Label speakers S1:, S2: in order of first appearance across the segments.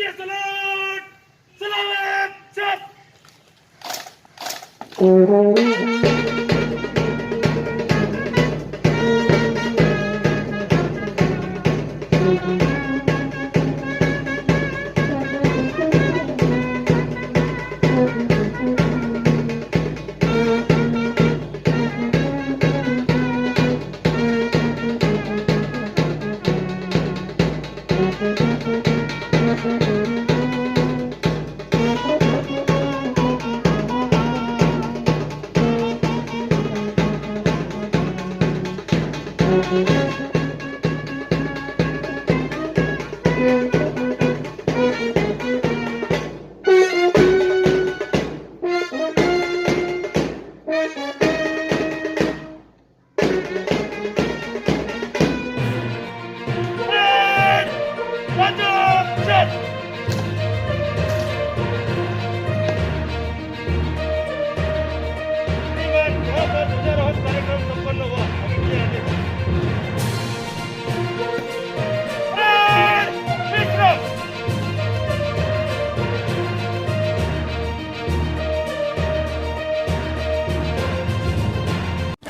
S1: राष्ट्रीय सलाट सलामत छत कार्यक्रम संपन्न हुआ।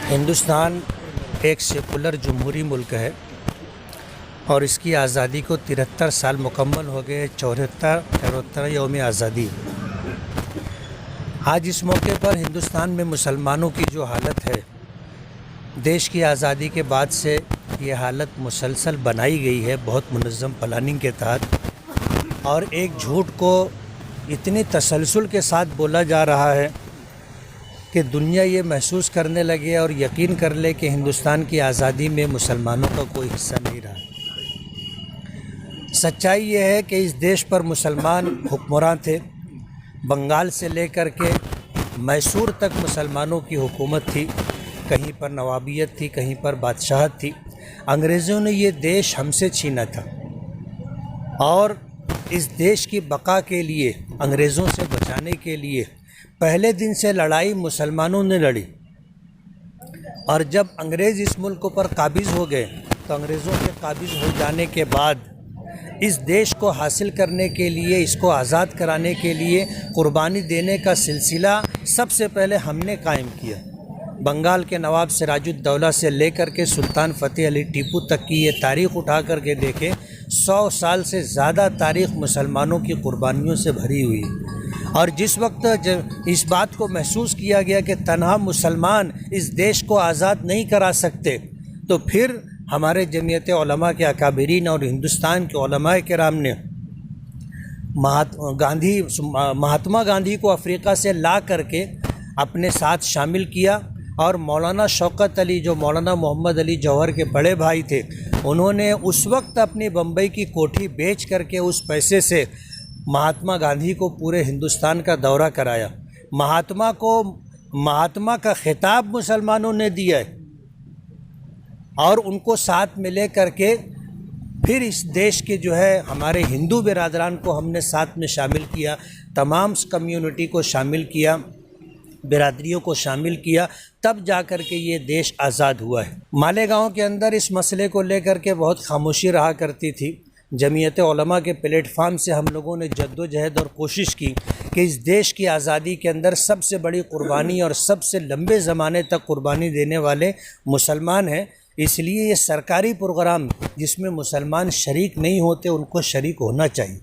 S2: हिंदुस्तान एक सेकुलर जमहूरी मुल्क है और इसकी आज़ादी को 73 साल मुकम्मल हो गए। 74 यौम आज़ादी। आज इस मौके पर हिंदुस्तान में मुसलमानों की जो हालत है, देश की आज़ादी के बाद से ये हालत मुसलसल बनाई गई है बहुत मुनज़्ज़म प्लानिंग के तहत, और एक झूठ को इतनी तसलसल के साथ बोला जा रहा है कि दुनिया ये महसूस करने लगे और यकीन कर ले कि हिंदुस्तान की आज़ादी में मुसलमानों का कोई हिस्सा नहीं रहा। सच्चाई ये है कि इस देश पर मुसलमान हुक्मरान थे। बंगाल से लेकर के मैसूर तक मुसलमानों की हुकूमत थी। कहीं पर नवाबियत थी, कहीं पर बादशाहत थी। अंग्रेज़ों ने ये देश हमसे छीना था और इस देश की बका के लिए, अंग्रेज़ों से बचाने के लिए पहले दिन से लड़ाई मुसलमानों ने लड़ी। और जब अंग्रेज़ इस मुल्क पर काबिज़ हो गए तो अंग्रेज़ों के काबिज़ हो जाने के बाद इस देश को हासिल करने के लिए, इसको आज़ाद कराने के लिए कुर्बानी देने का सिलसिला सबसे पहले हमने कायम किया। बंगाल के नवाब सिराजुद्दौला से लेकर के सुल्तान फ़तेह अली टीपू तक की ये तारीख़ उठा कर के देखें, 100 साल से ज़्यादा तारीख़ मुसलमानों की कुर्बानियों से भरी हुई है। और जिस वक्त जब इस बात को महसूस किया गया कि तन्हा मुसलमान इस देश को आज़ाद नहीं करा सकते, तो फिर हमारे जमीयत उलमा के अकाबिरीन और हिंदुस्तान के उलमाए किराम ने महात्मा गांधी को अफ्रीका से ला करके अपने साथ शामिल किया। और मौलाना शौकत अली, जो मौलाना मोहम्मद अली जौहर के बड़े भाई थे, उन्होंने उस वक्त अपनी बम्बई की कोठी बेच करके उस पैसे से महात्मा गांधी को पूरे हिंदुस्तान का दौरा कराया। महात्मा का खिताब मुसलमानों ने दिया है और उनको साथ में ले करके फिर इस देश के जो है हमारे हिंदू बिरादरान को हमने साथ में शामिल किया, तमाम कम्युनिटी को शामिल किया, बिरादरियों को शामिल किया, तब जा कर के ये देश आज़ाद हुआ है। मालेगांव के अंदर इस मसले को लेकर के बहुत खामोशी रहा करती थी। जमीयत उलमा के प्लेटफार्म से हम लोगों ने जद्दोजहद और कोशिश की कि इस देश की आज़ादी के अंदर सबसे बड़ी कुर्बानी और सबसे लंबे ज़माने तक कुर्बानी देने वाले मुसलमान हैं। इसलिए ये सरकारी प्रोग्राम जिसमें मुसलमान शरीक नहीं होते, उनको शरीक होना चाहिए।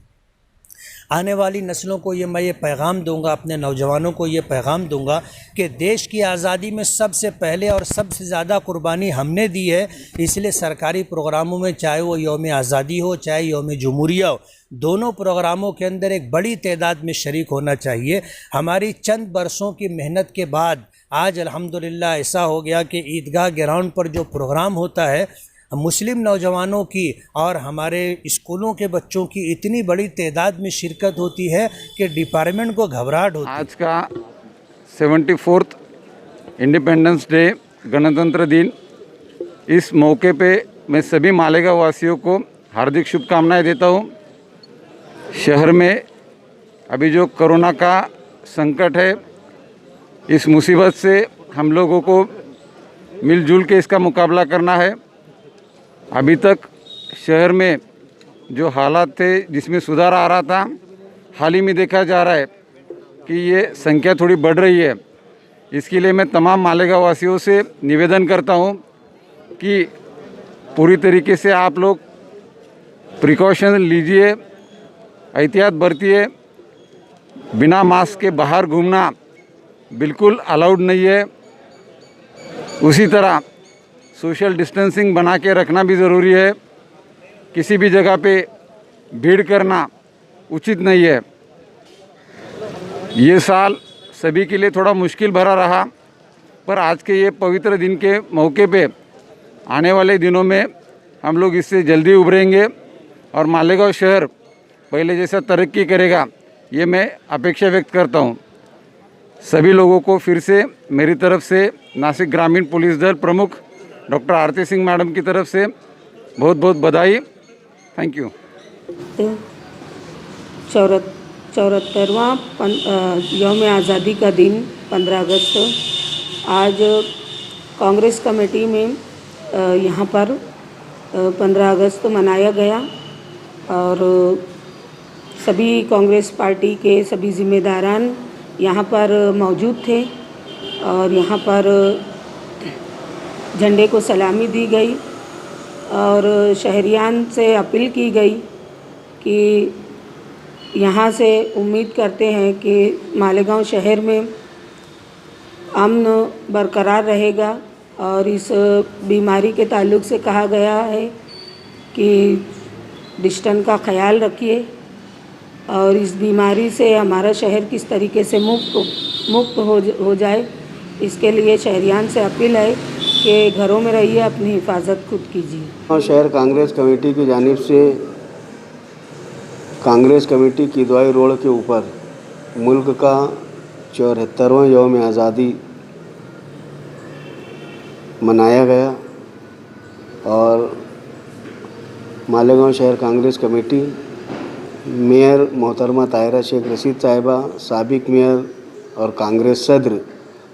S2: आने वाली नस्लों को मैं ये पैगाम दूंगा, अपने नौजवानों को ये पैगाम दूंगा कि देश की आज़ादी में सबसे पहले और सबसे ज़्यादा कुर्बानी हमने दी है। इसलिए सरकारी प्रोग्रामों में, चाहे वो यौम आज़ादी हो, चाहे यौम जमहूरिया हो, दोनों प्रोग्रामों के अंदर एक बड़ी तादाद में शरीक होना चाहिए। हमारी चंद बरसों की मेहनत के बाद आज अल्हम्दुलिल्लाह ऐसा हो गया कि ईदगाह ग्राउंड पर जो प्रोग्राम होता है, मुस्लिम नौजवानों की और हमारे स्कूलों के बच्चों की इतनी बड़ी तादाद में शिरकत होती है कि डिपार्टमेंट को घबराहट होती है।
S3: आज का 74th इंडिपेंडेंस डे, गणतंत्र दिन, इस मौके पे मैं सभी मालेगांव वासियों को हार्दिक शुभकामनाएं देता हूं। शहर में अभी जो कोरोना का संकट है, इस मुसीबत से हम लोगों को मिलजुल के इसका मुकाबला करना है। अभी तक शहर में जो हालात थे जिसमें सुधार आ रहा था, हाल ही में देखा जा रहा है कि ये संख्या थोड़ी बढ़ रही है। इसके लिए मैं तमाम मालेगांव वासियों से निवेदन करता हूँ कि पूरी तरीके से आप लोग प्रिकॉशन लीजिए, एहतियात बरतिए। बिना मास्क के बाहर घूमना बिल्कुल अलाउड नहीं है। उसी तरह सोशल डिस्टेंसिंग बना के रखना भी ज़रूरी है। किसी भी जगह पे भीड़ करना उचित नहीं है। ये साल सभी के लिए थोड़ा मुश्किल भरा रहा, पर आज के ये पवित्र दिन के मौके पे आने वाले दिनों में हम लोग इससे जल्दी उभरेंगे और मालेगांव शहर पहले जैसा तरक्की करेगा, ये मैं अपेक्षा व्यक्त करता हूँ। सभी लोगों को फिर से मेरी तरफ से नासिक ग्रामीण पुलिस दल प्रमुख डॉक्टर आरती सिंह मैडम की तरफ से बहुत बहुत बधाई। Thank you.
S4: 74वां यौम आज़ादी का दिन 15 अगस्त आज कांग्रेस कमेटी में यहाँ पर 15 अगस्त मनाया गया और सभी कांग्रेस पार्टी के सभी जिम्मेदारान यहाँ पर मौजूद थे और यहाँ पर झंडे को सलामी दी गई और शहरियान से अपील की गई कि यहाँ से उम्मीद करते हैं कि मालेगांव शहर में अमन बरकरार रहेगा और इस बीमारी के ताल्लुक़ से कहा गया है कि डिस्टेंस का ख्याल रखिए और इस बीमारी से हमारा शहर किस तरीके से मुक्त हो जाए, इसके लिए शहरियान से अपील है कि घरों में रहिए, अपनी हिफाजत खुद कीजिए।
S5: और शहर कांग्रेस कमेटी की जानिब से कांग्रेस कमेटी की दवाई रोड के ऊपर मुल्क का 74वां यौम आज़ादी मनाया गया और मालेगांव शहर कांग्रेस कमेटी मेयर मोहतरमा ताहिरा शेख रशीद साहिबा, साबिक मेयर और कांग्रेस सदर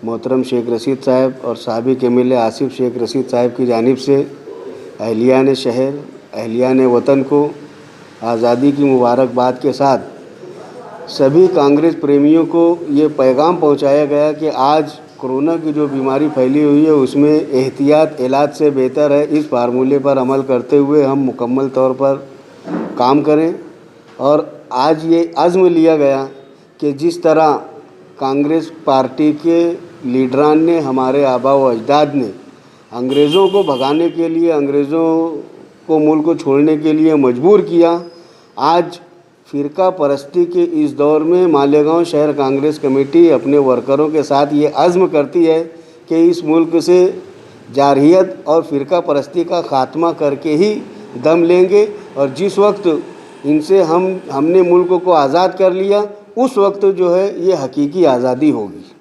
S5: मोहतरम शेख रशीद साहब और साबिक एमएलए आसिफ शेख रशीद साहब की जानिब से अहलियान शहर, अहलियान वतन को आज़ादी की मुबारकबाद के साथ सभी कांग्रेस प्रेमियों को ये पैगाम पहुंचाया गया कि आज कोरोना की जो बीमारी फैली हुई है उसमें एहतियात इलाज से बेहतर है। इस फार्मूले पर अमल करते हुए हम मुकम्मल तौर पर काम करें और आज ये अज़्म लिया गया कि जिस तरह कांग्रेस पार्टी के लीडरान ने, हमारे आबा व अजदाद ने अंग्रेज़ों को भगाने के लिए, अंग्रेज़ों को मुल्क को छोड़ने के लिए मजबूर किया, आज फ़िरका परस्ती के इस दौर में मालेगांव शहर कांग्रेस कमेटी अपने वर्करों के साथ ये अज़्म करती है कि इस मुल्क से जारहियत और फ़िरका परस्ती का ख़ात्मा करके ही दम लेंगे और जिस वक्त इनसे हमने मुल्क को आज़ाद कर लिया उस वक्त जो है ये हकीकी आज़ादी होगी।